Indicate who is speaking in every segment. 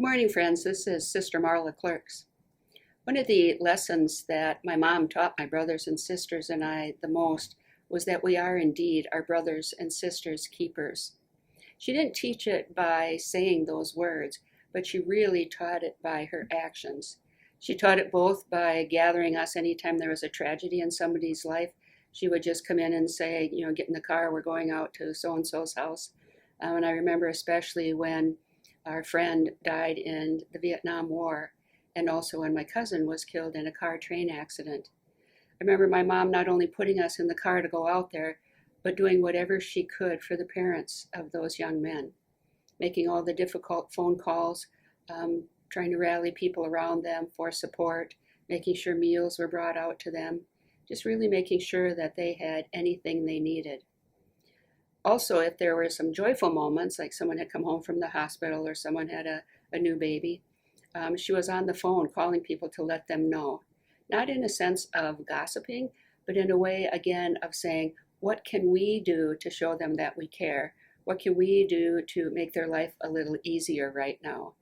Speaker 1: Good morning, friends. This is Sister Marla Clerks. One of the lessons that my mom taught my brothers and sisters and I the most was that we are indeed our brothers and sisters' keepers. She didn't teach it by saying those words, but she really taught it by her actions. She taught it both by gathering us anytime there was a tragedy in somebody's life. She would just come in and say, get in the car, we're going out to so-and-so's house. And I remember especially when our friend died in the Vietnam War, and also when my cousin was killed in a car train accident. I remember my mom not only putting us in the car to go out there, but doing whatever she could for the parents of those young men, making all the difficult phone calls, trying to rally people around them for support, making sure meals were brought out to them, just really making sure that they had anything they needed. Also, if there were some joyful moments, like someone had come home from the hospital or someone had a new baby, she was on the phone calling people to let them know. Not in a sense of gossiping, but in a way, again, of saying, what can we do to show them that we care? What can we do to make their life a little easier right now?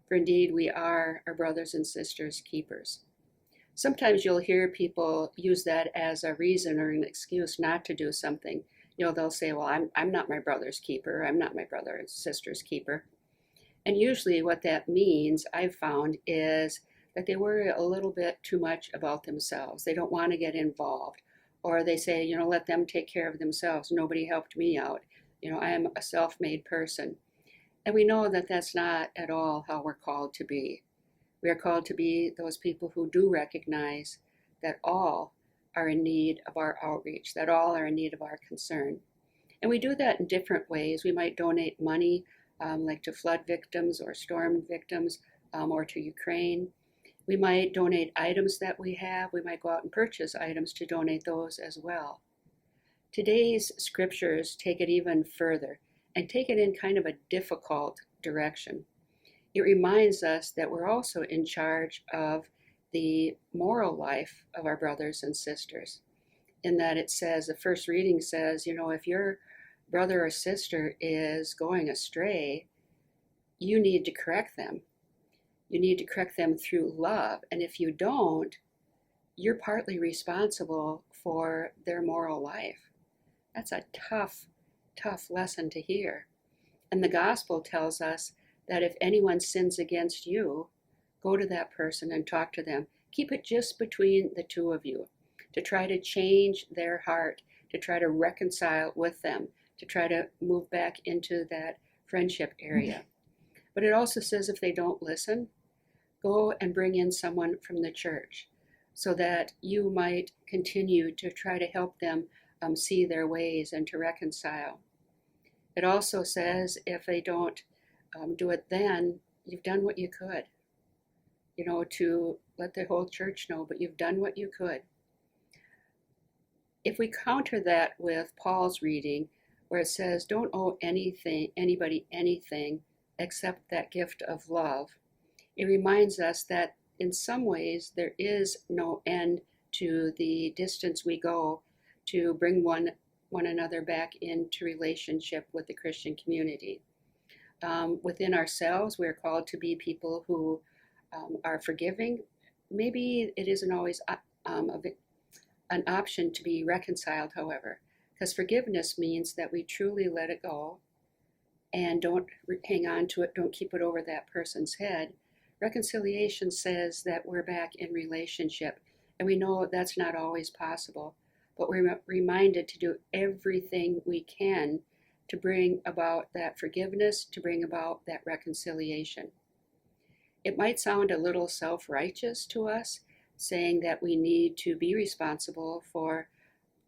Speaker 1: For indeed, we are our brothers and sisters' keepers. Sometimes you'll hear people use that as a reason or an excuse not to do something. They'll say, well, I'm not my brother's keeper. I'm not my brother and sister's keeper. And usually what that means, I've found, is that they worry a little bit too much about themselves. They don't want to get involved. Or they say, let them take care of themselves. Nobody helped me out. I am a self-made person. And we know that that's not at all how we're called to be. We are called to be those people who do recognize that all are in need of our outreach, that all are in need of our concern. And we do that in different ways. We might donate money, like to flood victims or storm victims, or to Ukraine. We might donate items that we have. We might go out and purchase items to donate those as well. Today's scriptures take it even further and take it in kind of a difficult direction. It reminds us that we're also in charge of the moral life of our brothers and sisters, in that it says, the first reading says, if your brother or sister is going astray, you need to correct them. You need to correct them through love. And if you don't, you're partly responsible for their moral life. That's a tough, tough lesson to hear. And the gospel tells us that if anyone sins against you, go to that person and talk to them. Keep it just between the two of you, to try to change their heart, to try to reconcile with them, to try to move back into that friendship area. But it also says if they don't listen, go and bring in someone from the church so that you might continue to try to help them see their ways and to reconcile. It also says if they don't do it then, you've done what you could. To let the whole church know, but you've done what you could. If we counter that with Paul's reading, where it says, don't owe anybody anything except that gift of love, it reminds us that in some ways there is no end to the distance we go to bring one another back into relationship with the Christian community. Within ourselves, we're called to be people who are forgiving. Maybe it isn't always an option to be reconciled, however, because forgiveness means that we truly let it go and don't hang on to it, don't keep it over that person's head. Reconciliation says that we're back in relationship, and we know that's not always possible, but we're reminded to do everything we can to bring about that forgiveness, to bring about that reconciliation. It might sound a little self-righteous to us, saying that we need to be responsible for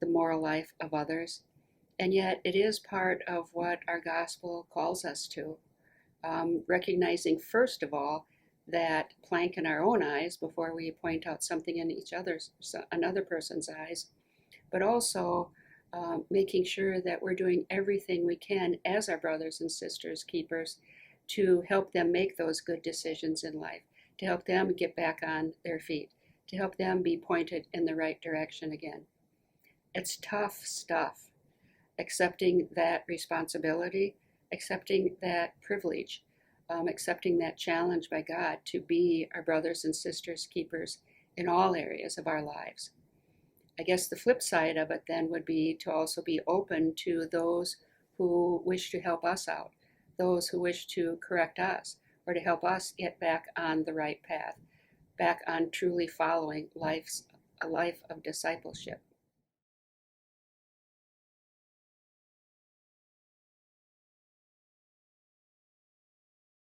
Speaker 1: the moral life of others, and yet it is part of what our gospel calls us to, recognizing first of all that plank in our own eyes before we point out something in another person's eyes, but also making sure that we're doing everything we can as our brothers and sisters keepers to help them make those good decisions in life, to help them get back on their feet, to help them be pointed in the right direction again. It's tough stuff, accepting that responsibility, accepting that privilege accepting that challenge by God to be our brothers and sisters keepers in all areas of our lives. I guess the flip side of it then would be to also be open to those who wish to help us out, those who wish to correct us, or to help us get back on the right path, back on truly following a life of discipleship.